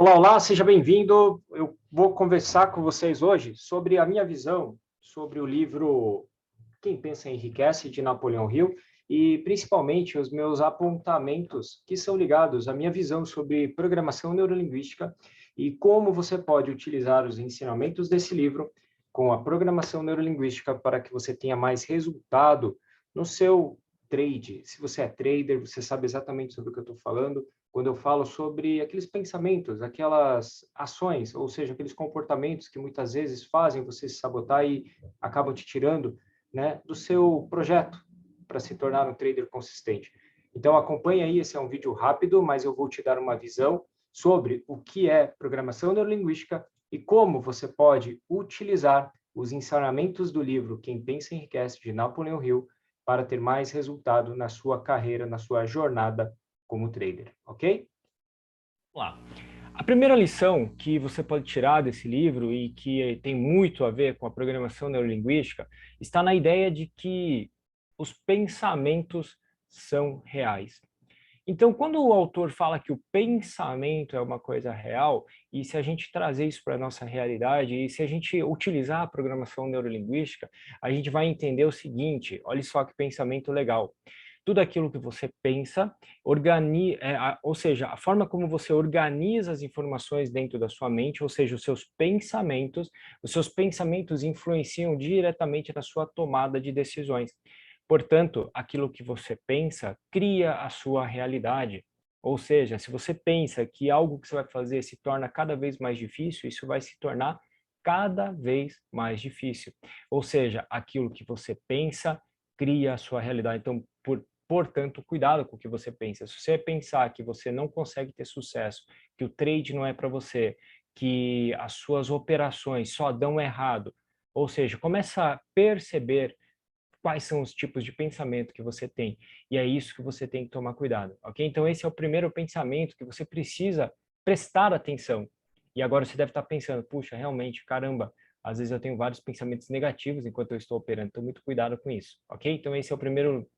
Olá, olá, seja bem-vindo. Eu vou conversar com vocês hoje sobre a minha visão sobre o livro Quem Pensa Enriquece, de Napoleão Hill, e principalmente os meus apontamentos que são ligados à minha visão sobre programação neurolinguística e como você pode utilizar os ensinamentos desse livro com a programação neurolinguística para que você tenha mais resultado no seu trade. Se você é trader, você sabe exatamente sobre o que eu estou falando quando eu falo sobre aqueles pensamentos, aquelas ações, ou seja, aqueles comportamentos que muitas vezes fazem você se sabotar e acabam te tirando, né, do seu projeto para se tornar um trader consistente. Então acompanhe aí, esse é um vídeo rápido, mas eu vou te dar uma visão sobre o que é programação neurolinguística e como você pode utilizar os ensinamentos do livro Quem Pensa Enriquece, de Napoleão Hill, para ter mais resultado na sua carreira, na sua jornada como trader, ok? Vamos lá. A primeira lição que você pode tirar desse livro e que tem muito a ver com a programação neurolinguística está na ideia de que os pensamentos são reais. Então, quando o autor fala que o pensamento é uma coisa real, e se a gente trazer isso para a nossa realidade, e se a gente utilizar a programação neurolinguística, a gente vai entender o seguinte: olha só que pensamento legal. Tudo aquilo que você pensa, ou seja, a forma como você organiza as informações dentro da sua mente, ou seja, os seus pensamentos influenciam diretamente na sua tomada de decisões. Portanto, aquilo que você pensa cria a sua realidade. Ou seja, se você pensa que algo que você vai fazer se torna cada vez mais difícil, isso vai se tornar cada vez mais difícil. Ou seja, aquilo que você pensa cria a sua realidade. Então, portanto, cuidado com o que você pensa. Se você pensar que você não consegue ter sucesso, que o trade não é para você, que as suas operações só dão errado, ou seja, começa a perceber quais são os tipos de pensamento que você tem. E é isso que você tem que tomar cuidado, ok? Então esse é o primeiro pensamento que você precisa prestar atenção. E agora você deve estar pensando, puxa, realmente, caramba, às vezes eu tenho vários pensamentos negativos enquanto eu estou operando, então muito cuidado com isso, ok? Então esse é o primeiro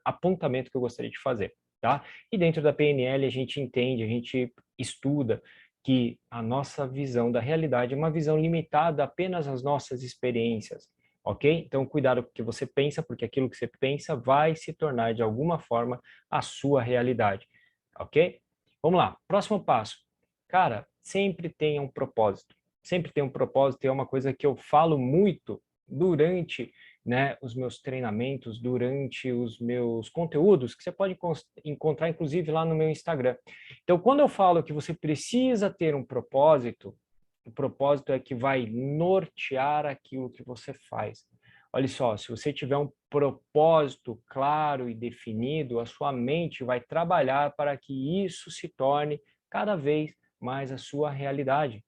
apontamento que eu gostaria de fazer, tá? E dentro da PNL a gente entende, a gente estuda que a nossa visão da realidade é uma visão limitada apenas às nossas experiências, ok? Então, cuidado com o que você pensa, porque aquilo que você pensa vai se tornar, de alguma forma, a sua realidade, ok? Vamos lá, próximo passo. Cara, sempre tenha um propósito. Sempre tem um propósito, e é uma coisa que eu falo muito durante, né, os meus treinamentos, durante os meus conteúdos, que você pode encontrar, inclusive, lá no meu Instagram. Então, quando eu falo que você precisa ter um propósito, o propósito é que vai nortear aquilo que você faz. Olha só, se você tiver um propósito claro e definido, a sua mente vai trabalhar para que isso se torne cada vez mais a sua realidade.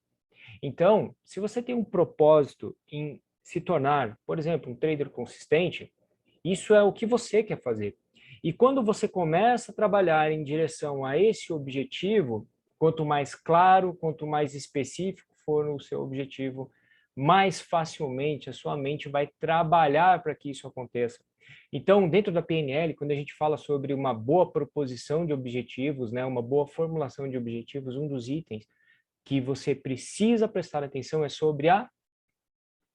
Então, se você tem um propósito em se tornar, por exemplo, um trader consistente, isso é o que você quer fazer. E quando você começa a trabalhar em direção a esse objetivo, quanto mais claro, quanto mais específico for o seu objetivo, mais facilmente a sua mente vai trabalhar para que isso aconteça. Então, dentro da PNL, quando a gente fala sobre uma boa proposição de objetivos, né, uma boa formulação de objetivos, um dos itens que você precisa prestar atenção é sobre a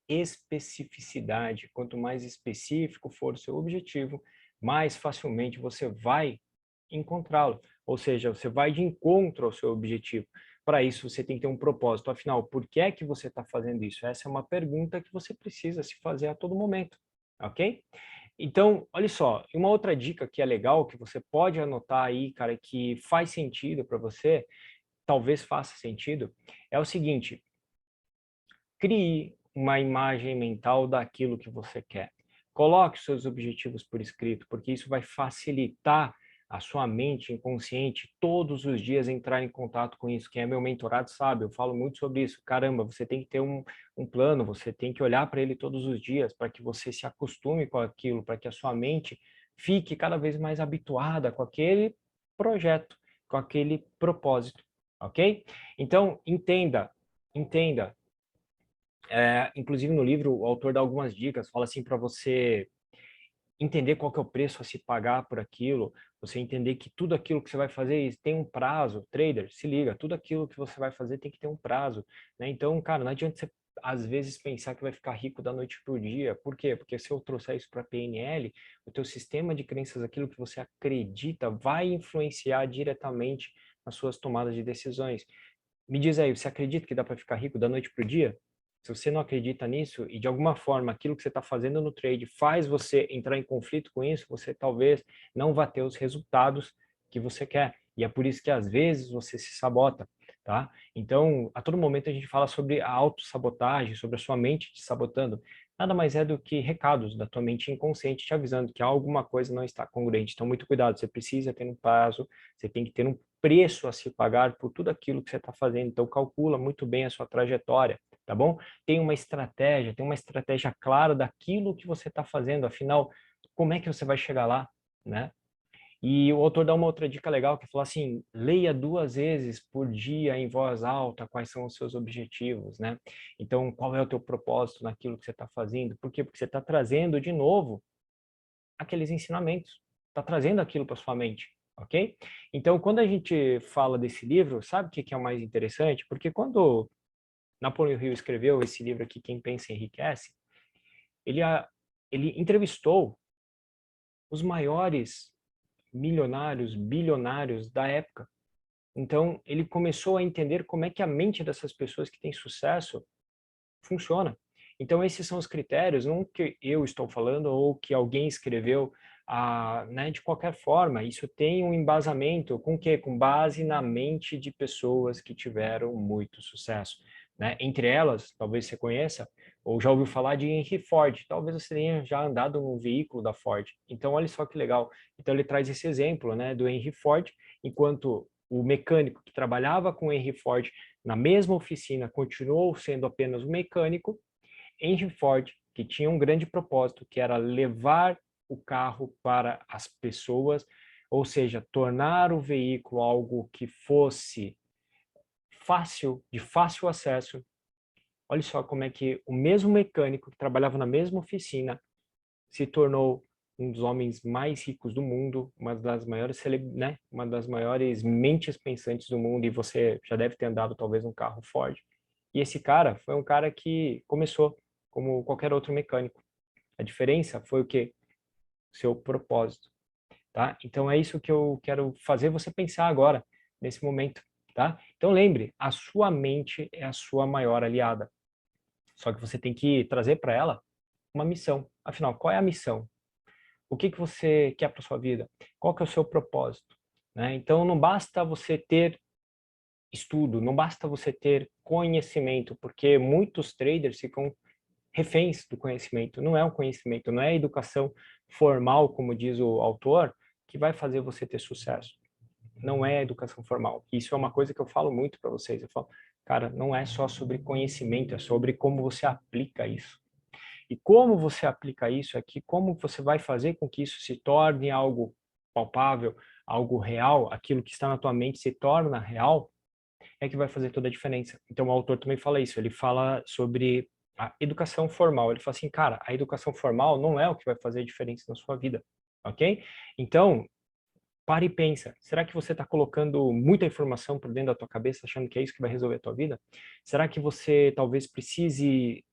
especificidade. Quanto mais específico for o seu objetivo, mais facilmente você vai encontrá-lo. Ou seja, você vai de encontro ao seu objetivo. Para isso, você tem que ter um propósito. Afinal, por que é que você está fazendo isso? Essa é uma pergunta que você precisa se fazer a todo momento, ok? Então, olha só, uma outra dica que é legal, que você pode anotar aí, cara, que faz sentido para você, talvez faça sentido, é o seguinte: crie uma imagem mental daquilo que você quer. Coloque seus objetivos por escrito, porque isso vai facilitar a sua mente inconsciente todos os dias entrar em contato com isso. Quem é meu mentorado sabe, eu falo muito sobre isso. Caramba, você tem que ter um plano, você tem que olhar para ele todos os dias, para que você se acostume com aquilo, para que a sua mente fique cada vez mais habituada com aquele projeto, com aquele propósito, ok? Então, entenda, inclusive no livro o autor dá algumas dicas, fala assim para você entender qual que é o preço a se pagar por aquilo, você entender que tudo aquilo que você vai fazer tem um prazo. Trader, se liga, tudo aquilo que você vai fazer tem que ter um prazo, né? Então, cara, não adianta você às vezes pensar que vai ficar rico da noite para o dia. Por quê? Porque se eu trouxer isso para PNL, o teu sistema de crenças, aquilo que você acredita, vai influenciar diretamente nas suas tomadas de decisões. Me diz aí, você acredita que dá para ficar rico da noite para o dia? Se você não acredita nisso e de alguma forma aquilo que você está fazendo no trade faz você entrar em conflito com isso, você talvez não vá ter os resultados que você quer. E é por isso que às vezes você se sabota, tá? Então, a todo momento a gente fala sobre a autossabotagem, sobre a sua mente te sabotando. Nada mais é do que recados da tua mente inconsciente te avisando que alguma coisa não está congruente. Então, muito cuidado, você precisa ter um prazo, você tem que ter um preço a se pagar por tudo aquilo que você está fazendo. Então, calcula muito bem a sua trajetória, tá bom? Tem uma estratégia clara daquilo que você está fazendo. Afinal, como é que você vai chegar lá, né? E o autor dá uma outra dica legal, que fala assim, leia 2 vezes por dia em voz alta quais são os seus objetivos, né? Então, qual é o teu propósito naquilo que você está fazendo? Por quê? Porque você está trazendo de novo aqueles ensinamentos, está trazendo aquilo para sua mente, ok? Então, quando a gente fala desse livro, sabe o que é o mais interessante? Porque quando Napoleão Hill escreveu esse livro aqui, Quem Pensa Enriquece, ele, ele entrevistou os maiores milionários, bilionários da época. Então, ele começou a entender como é que a mente dessas pessoas que têm sucesso funciona. Então, esses são os critérios, não que eu estou falando ou que alguém escreveu, né, de qualquer forma. Isso tem um embasamento com o quê? Com base na mente de pessoas que tiveram muito sucesso. Né? Entre elas, talvez você conheça, ou já ouviu falar de Henry Ford. Talvez você tenha já andado num veículo da Ford. Então, olha só que legal. Então, ele traz esse exemplo, né, do Henry Ford, enquanto o mecânico que trabalhava com Henry Ford na mesma oficina continuou sendo apenas um mecânico, Henry Ford, que tinha um grande propósito, que era levar o carro para as pessoas, ou seja, tornar o veículo algo que fosse fácil, de fácil acesso. Olha só como é que o mesmo mecânico que trabalhava na mesma oficina se tornou um dos homens mais ricos do mundo, uma das maiores, né? Uma das maiores mentes pensantes do mundo, e você já deve ter andado talvez um carro Ford. E esse cara foi um cara que começou como qualquer outro mecânico. A diferença foi o quê? Seu propósito, tá? Então é isso que eu quero fazer você pensar agora, nesse momento, tá? Então lembre, a sua mente é a sua maior aliada. Só que você tem que trazer para ela uma missão. Afinal, qual é a missão? O que que você quer para sua vida? Qual que é o seu propósito? Né? Então não basta você ter estudo, não basta você ter conhecimento, porque muitos traders ficam reféns do conhecimento. Não é o conhecimento, não é a educação formal, como diz o autor, que vai fazer você ter sucesso. Não é a educação formal. Isso é uma coisa que eu falo muito para vocês. Eu falo, cara, não é só sobre conhecimento, é sobre como você aplica isso. E como você aplica isso aqui, como você vai fazer com que isso se torne algo palpável, algo real, aquilo que está na tua mente se torna real, é que vai fazer toda a diferença. Então o autor também fala isso, ele fala sobre a educação formal. Ele fala assim, cara, a educação formal não é o que vai fazer a diferença na sua vida, ok? Então, para e pensa, será que você está colocando muita informação por dentro da tua cabeça, achando que é isso que vai resolver a tua vida? Será que você talvez precise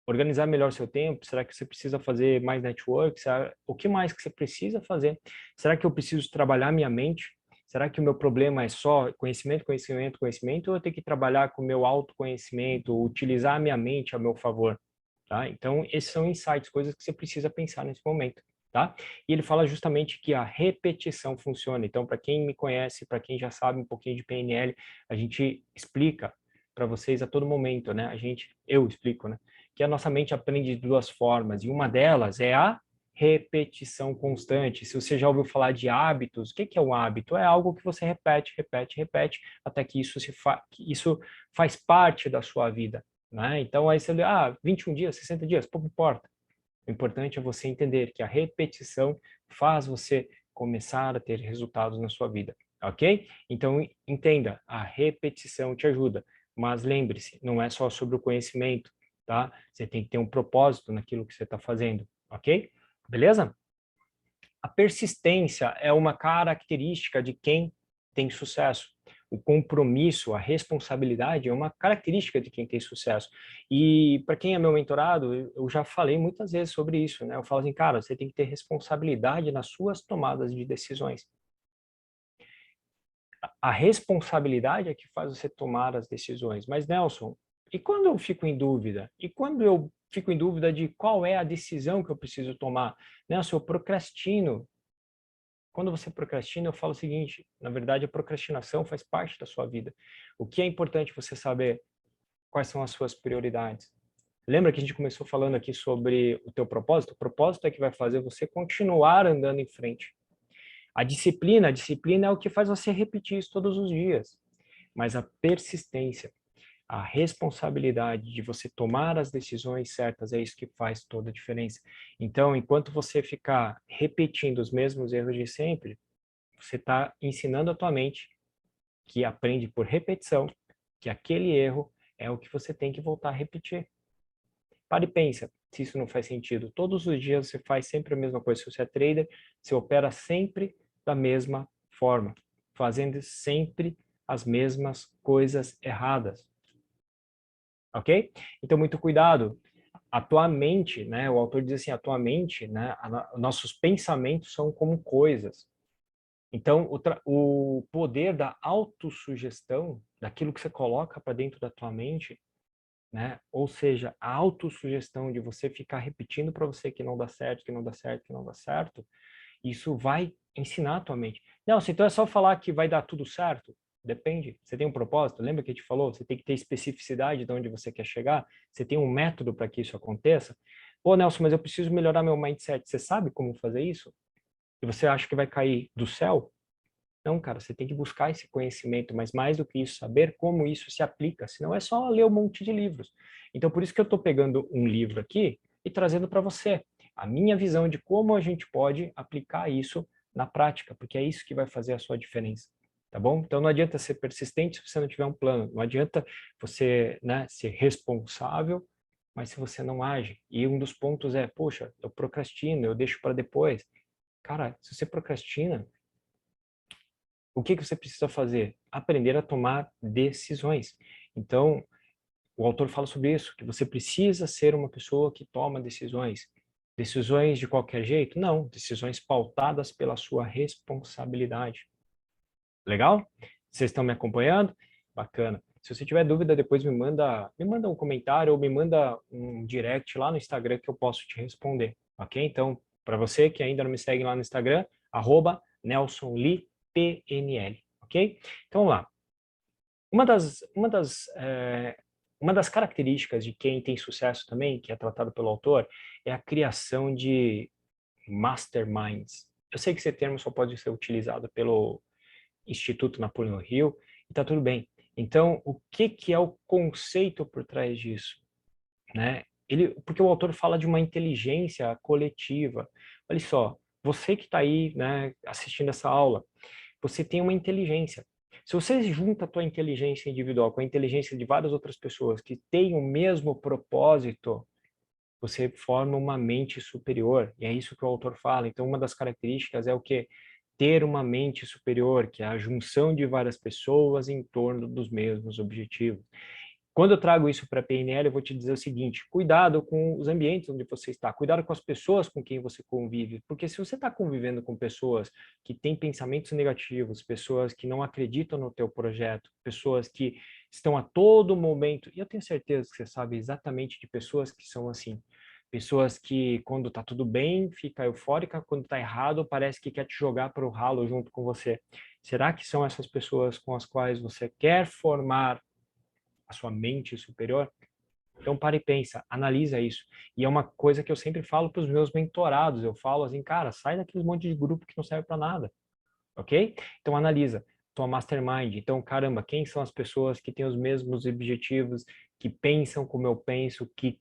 organizar melhor seu tempo? Será que você precisa fazer mais network? O que mais que você precisa fazer? Será que eu preciso trabalhar minha mente? Será que o meu problema é só conhecimento, conhecimento, conhecimento? Ou eu tenho que trabalhar com o meu autoconhecimento, utilizar a minha mente a meu favor? Tá? Então, esses são insights, coisas que você precisa pensar nesse momento. Tá? E ele fala justamente que a repetição funciona. Então, para quem me conhece, para quem já sabe um pouquinho de PNL, a gente explica para vocês a todo momento, né? Eu explico, né? Que a nossa mente aprende de 2 formas, e uma delas é a repetição constante. Se você já ouviu falar de hábitos, o que é um hábito? É algo que você repete, repete, repete, até que que isso faz parte da sua vida, né? Então, aí você lê, 21 dias, 60 dias, pouco importa. O importante é você entender que a repetição faz você começar a ter resultados na sua vida, ok? Então, entenda, a repetição te ajuda, mas lembre-se, não é só sobre o conhecimento, tá? Você tem que ter um propósito naquilo que você está fazendo, ok? Beleza? A persistência é uma característica de quem tem sucesso. O compromisso, a responsabilidade é uma característica de quem tem sucesso. E para quem é meu mentorado, eu já falei muitas vezes sobre isso, né? Eu falo assim, cara, você tem que ter responsabilidade nas suas tomadas de decisões. A responsabilidade é que faz você tomar as decisões. Mas, Nelson, e quando eu fico em dúvida? E quando eu fico em dúvida de qual é a decisão que eu preciso tomar? Nelson, eu procrastino. Quando você procrastina, eu falo o seguinte, na verdade, a procrastinação faz parte da sua vida. O que é importante você saber quais são as suas prioridades. Lembra que a gente começou falando aqui sobre o teu propósito? O propósito é que vai fazer você continuar andando em frente. A disciplina é o que faz você repetir isso todos os dias. Mas a persistência, a responsabilidade de você tomar as decisões certas é isso que faz toda a diferença. Então, enquanto você ficar repetindo os mesmos erros de sempre, você está ensinando a tua mente que aprende por repetição, que aquele erro é o que você tem que voltar a repetir. Para e pensa se isso não faz sentido. Todos os dias você faz sempre a mesma coisa. Se você é trader, você opera sempre da mesma forma, fazendo sempre as mesmas coisas erradas. Ok? Então, muito cuidado. A tua mente, né? O autor diz assim, a tua mente, né? Nossos pensamentos são como coisas. Então, o poder da autossugestão, daquilo que você coloca para dentro da tua mente, né? Ou seja, a autossugestão de você ficar repetindo para você que não dá certo, que não dá certo, que não dá certo, isso vai ensinar a tua mente. Não, então é só falar que vai dar tudo certo? Depende. Você tem um propósito? Lembra que a gente falou? Você tem que ter especificidade de onde você quer chegar? Você tem um método para que isso aconteça? Pô, Nelson, mas eu preciso melhorar meu mindset. Você sabe como fazer isso? E você acha que vai cair do céu? Não, cara, você tem que buscar esse conhecimento, mas mais do que isso, saber como isso se aplica, senão é só ler um monte de livros. Então, por isso que eu estou pegando um livro aqui e trazendo para você a minha visão de como a gente pode aplicar isso na prática, porque é isso que vai fazer a sua diferença, tá bom? Então, não adianta ser persistente se você não tiver um plano, não adianta você, né, ser responsável, mas se você não age. E um dos pontos é, poxa, eu procrastino, eu deixo para depois. Cara, se você procrastina, o que que você precisa fazer? Aprender a tomar decisões. Então, o autor fala sobre isso, que você precisa ser uma pessoa que toma decisões. Decisões de qualquer jeito? Não, decisões pautadas pela sua responsabilidade. Legal? Vocês estão me acompanhando? Bacana. Se você tiver dúvida, depois me manda um comentário ou me manda um direct lá no Instagram que eu posso te responder, ok? Então, para você que ainda não me segue lá no Instagram, @NelsonLeePNL, ok? Então, vamos lá. Uma das características de quem tem sucesso também, que é tratado pelo autor, é a criação de masterminds. Eu sei que esse termo só pode ser utilizado pelo Instituto Napoleon Hill, e tá tudo bem. Então, o que que é o conceito por trás disso, né? Porque o autor fala de uma inteligência coletiva. Olha só, você que está aí, né, assistindo essa aula, você tem uma inteligência. Se você junta a tua inteligência individual com a inteligência de várias outras pessoas que têm o mesmo propósito, você forma uma mente superior. E é isso que o autor fala. Então, uma das características é o quê? Ter uma mente superior, que é a junção de várias pessoas em torno dos mesmos objetivos. Quando eu trago isso para a PNL, eu vou te dizer o seguinte: cuidado com os ambientes onde você está, cuidado com as pessoas com quem você convive, porque se você está convivendo com pessoas que têm pensamentos negativos, pessoas que não acreditam no teu projeto, pessoas que estão a todo momento, e eu tenho certeza que você sabe exatamente de pessoas que são assim, pessoas que quando está tudo bem, fica eufórica, quando está errado, parece que quer te jogar para o ralo junto com você. Será que são essas pessoas com as quais você quer formar a sua mente superior? Então, para e pensa, analisa isso. E é uma coisa que eu sempre falo para os meus mentorados. Eu falo assim, cara, sai daquele monte de grupo que não serve para nada, ok? Então, analisa tua mastermind. Então, caramba, quem são as pessoas que têm os mesmos objetivos, que pensam como eu penso, que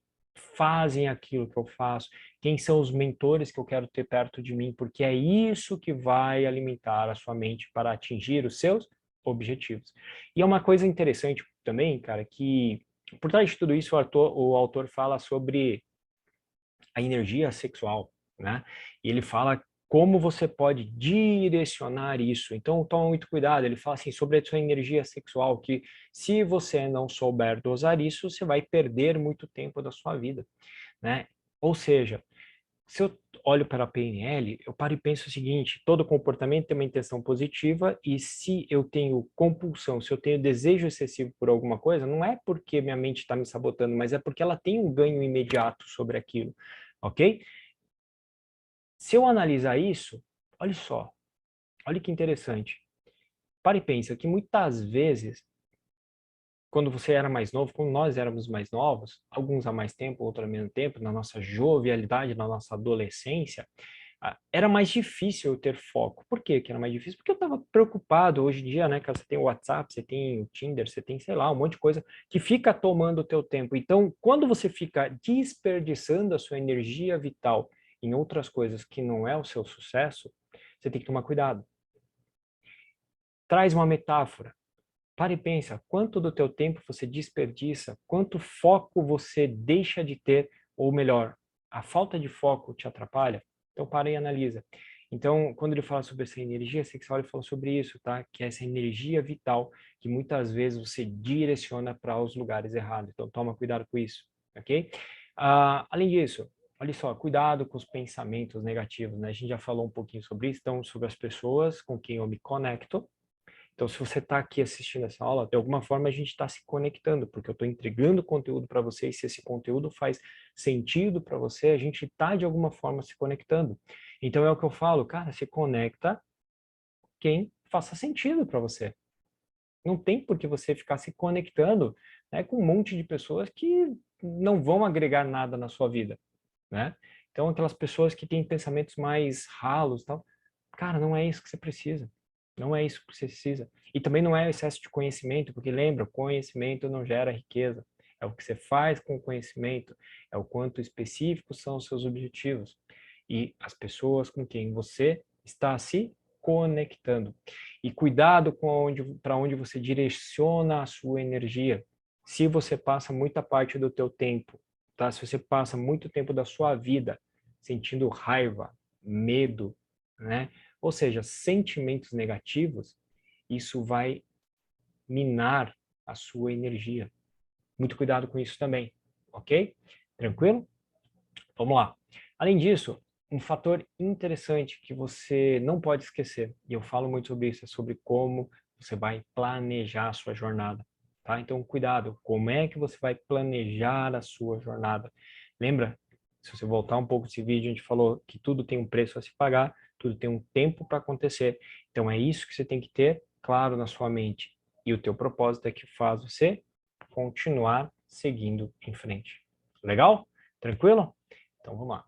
fazem aquilo que eu faço? Quem são os mentores que eu quero ter perto de mim? Porque é isso que vai alimentar a sua mente para atingir os seus objetivos. E é uma coisa interessante também, cara, que por trás de tudo isso o autor fala sobre a energia sexual, né? E ele fala como você pode direcionar isso. Então, toma muito cuidado. Ele fala assim sobre a sua energia sexual, que se você não souber dosar isso, você vai perder muito tempo da sua vida, né? Ou seja, se eu olho para a PNL, eu paro e penso o seguinte: todo comportamento tem uma intenção positiva, e se eu tenho compulsão, se eu tenho desejo excessivo por alguma coisa, não é porque minha mente está me sabotando, mas é porque ela tem um ganho imediato sobre aquilo, ok? Se eu analisar isso, olha só, olha que interessante. Para e pensa que muitas vezes, quando você era mais novo, quando nós éramos mais novos, alguns há mais tempo, outros há menos tempo, na nossa jovialidade, na nossa adolescência, era mais difícil eu ter foco. Por que que era mais difícil? Porque eu estava preocupado. Hoje em dia, né, cara, você tem o WhatsApp, você tem o Tinder, você tem, sei lá, um monte de coisa que fica tomando o teu tempo. Então, quando você fica desperdiçando a sua energia vital em outras coisas que não é o seu sucesso, você tem que tomar cuidado. Traz uma metáfora. Para e pensa, quanto do teu tempo você desperdiça, quanto foco você deixa de ter, ou melhor, a falta de foco te atrapalha? Então para e analisa. Então, quando ele fala sobre essa energia sexual, ele fala sobre isso, tá? Que é essa energia vital que muitas vezes você direciona para os lugares errados. Então toma cuidado com isso, ok? Além disso, olha só, cuidado com os pensamentos negativos, né? A gente já falou um pouquinho sobre isso, então sobre as pessoas com quem eu me conecto. Então, se você está aqui assistindo essa aula, de alguma forma a gente está se conectando, porque eu estou entregando conteúdo para você, e se esse conteúdo faz sentido para você, a gente está de alguma forma se conectando. Então, é o que eu falo, cara, se conecta quem faça sentido para você. Não tem por que você ficar se conectando, né, com um monte de pessoas que não vão agregar nada na sua vida, né? Então, aquelas pessoas que têm pensamentos mais ralos, tal, cara, não é isso que você precisa. Não é isso que você precisa. E também não é excesso de conhecimento, porque lembra, conhecimento não gera riqueza. É o que você faz com o conhecimento, é o quanto específicos são os seus objetivos e as pessoas com quem você está se conectando. E cuidado com para onde você direciona a sua energia. Se você passa muita parte do teu tempo, tá? Se você passa muito tempo da sua vida sentindo raiva, medo, né? Ou seja, sentimentos negativos, isso vai minar a sua energia. Muito cuidado com isso também, ok? Tranquilo? Vamos lá. Além disso, um fator interessante que você não pode esquecer, e eu falo muito sobre isso, é sobre como você vai planejar a sua jornada, tá? Então, cuidado, como é que você vai planejar a sua jornada? Lembra, se você voltar um pouco desse vídeo, a gente falou que tudo tem um preço a se pagar, tudo tem um tempo para acontecer. Então, é isso que você tem que ter claro na sua mente. E o teu propósito é que faz você continuar seguindo em frente. Legal? Tranquilo? Então vamos lá.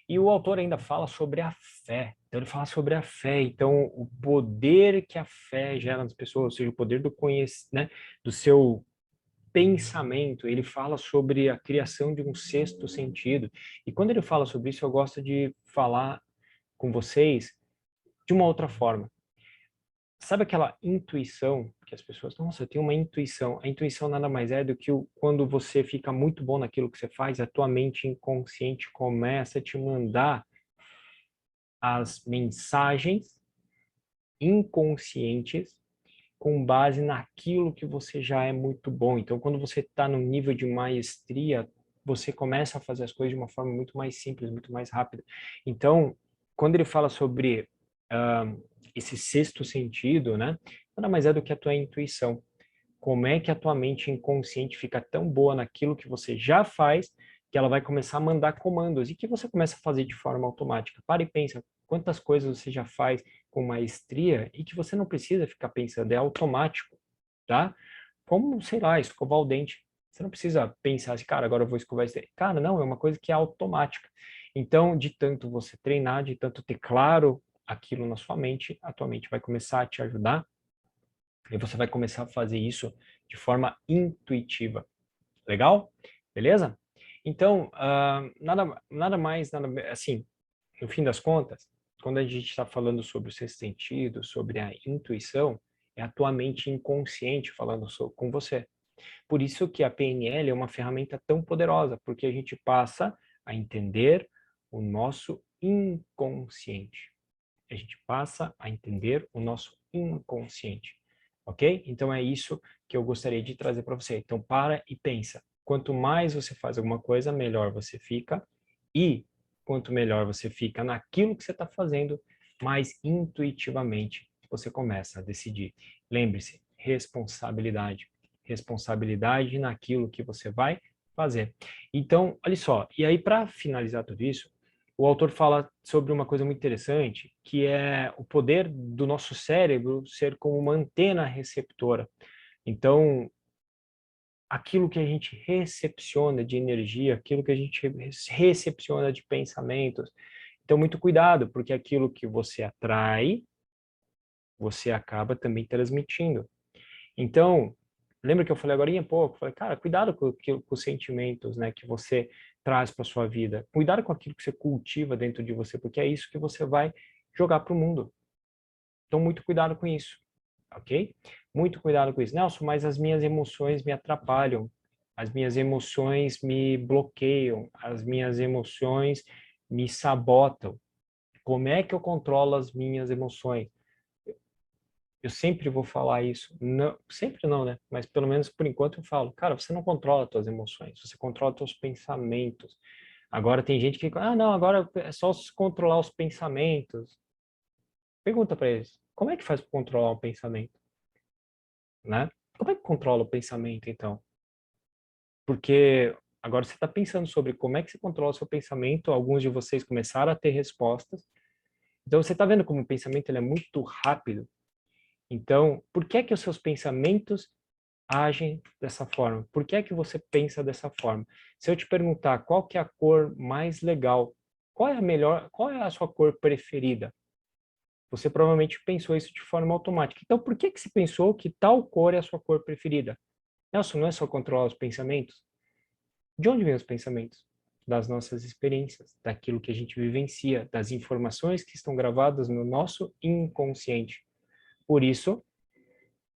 E o autor ainda fala sobre a fé. Então ele fala sobre a fé. Então o poder que a fé gera nas pessoas, ou seja, o poder do né, do seu pensamento. Ele fala sobre a criação de um sexto sentido. E quando ele fala sobre isso, eu gosto de falar com vocês de uma outra forma. Sabe aquela intuição que as pessoas, nossa, eu tenho uma intuição. A intuição nada mais é do que quando você fica muito bom naquilo que você faz, a tua mente inconsciente começa a te mandar as mensagens inconscientes com base naquilo que você já é muito bom. Então, quando você está no nível de maestria, você começa a fazer as coisas de uma forma muito mais simples, muito mais rápida. Então, quando ele fala sobre esse sexto sentido, né, nada mais é do que a tua intuição. Como é que a tua mente inconsciente fica tão boa naquilo que você já faz, que ela vai começar a mandar comandos e que você começa a fazer de forma automática. Para e pensa, quantas coisas você já faz com maestria e que você não precisa ficar pensando, é automático, tá? Como, sei lá, escovar o dente. Você não precisa pensar assim, cara, agora eu vou escovar esse dente. Cara, não, é uma coisa que é automática. Então, de tanto você treinar, de tanto ter claro aquilo na sua mente, a tua mente vai começar a te ajudar e você vai começar a fazer isso de forma intuitiva. Legal? Beleza? Então, nada mais, assim, no fim das contas, quando a gente está falando sobre o sexto sentido, sobre a intuição, é a tua mente inconsciente falando com você. Por isso que a PNL é uma ferramenta tão poderosa, porque a gente passa a entender o nosso inconsciente. A gente passa a entender o nosso inconsciente, ok? Então é isso que eu gostaria de trazer para você. Então para e pensa. Quanto mais você faz alguma coisa, melhor você fica. E quanto melhor você fica naquilo que você está fazendo, mais intuitivamente você começa a decidir. Lembre-se, responsabilidade. Responsabilidade naquilo que você vai fazer. Então, olha só. E aí, para finalizar tudo isso, o autor fala sobre uma coisa muito interessante, que é o poder do nosso cérebro ser como uma antena receptora. Então, aquilo que a gente recepciona de energia, aquilo que a gente recepciona de pensamentos. Então, muito cuidado, porque aquilo que você atrai, você acaba também transmitindo. Então, lembra que eu falei agora há pouco? Falei, cara, cuidado com os sentimentos, né, que você traz para sua vida. Cuidado com aquilo que você cultiva dentro de você, porque é isso que você vai jogar para o mundo. Então, muito cuidado com isso, ok? Muito cuidado com isso. Nelson, mas as minhas emoções me atrapalham. As minhas emoções me bloqueiam. As minhas emoções me sabotam. Como é que eu controlo as minhas emoções? Eu sempre vou falar isso. Não, sempre não, né? Mas pelo menos por enquanto eu falo, cara, você não controla as suas emoções, você controla os seus pensamentos. Agora tem gente que, não, agora é só controlar os pensamentos. Pergunta para eles, como é que faz para controlar o pensamento, né? Como é que controla o pensamento, então? Porque agora você está pensando sobre como é que você controla o seu pensamento, alguns de vocês começaram a ter respostas. Então você está vendo como o pensamento ele é muito rápido. Então, por que é que os seus pensamentos agem dessa forma? Por que é que você pensa dessa forma? Se eu te perguntar qual que é a cor mais legal, qual é a melhor, qual é a sua cor preferida? Você provavelmente pensou isso de forma automática. Então, por que que você pensou que tal cor é a sua cor preferida? Nelson, não é só controlar os pensamentos? De onde vêm os pensamentos? Das nossas experiências, daquilo que a gente vivencia, das informações que estão gravadas no nosso inconsciente. Por isso,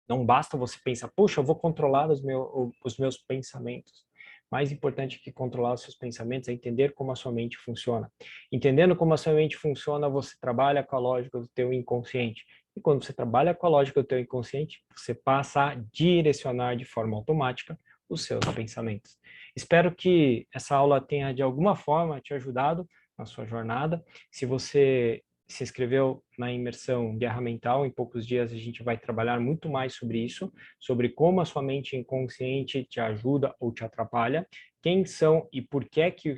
não basta você pensar, puxa, eu vou controlar os meus pensamentos. Mais importante que controlar os seus pensamentos é entender como a sua mente funciona. Entendendo como a sua mente funciona, você trabalha com a lógica do teu inconsciente. E quando você trabalha com a lógica do teu inconsciente, você passa a direcionar de forma automática os seus pensamentos. Espero que essa aula tenha de alguma forma te ajudado na sua jornada. Se você se inscreveu na imersão Guerra Mental, em poucos dias a gente vai trabalhar muito mais sobre isso, sobre como a sua mente inconsciente te ajuda ou te atrapalha, quem são e por que é que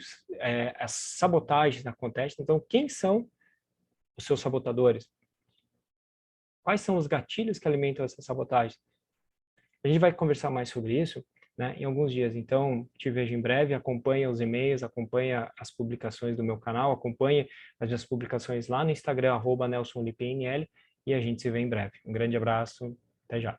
as sabotagens acontecem. Então, quem são os seus sabotadores? Quais são os gatilhos que alimentam essa sabotagem? A gente vai conversar mais sobre isso, né, em alguns dias. Então, te vejo em breve, acompanha os e-mails, acompanha as publicações do meu canal, acompanha as minhas publicações lá no Instagram, @NelsonLiPNL, e a gente se vê em breve. Um grande abraço, até já.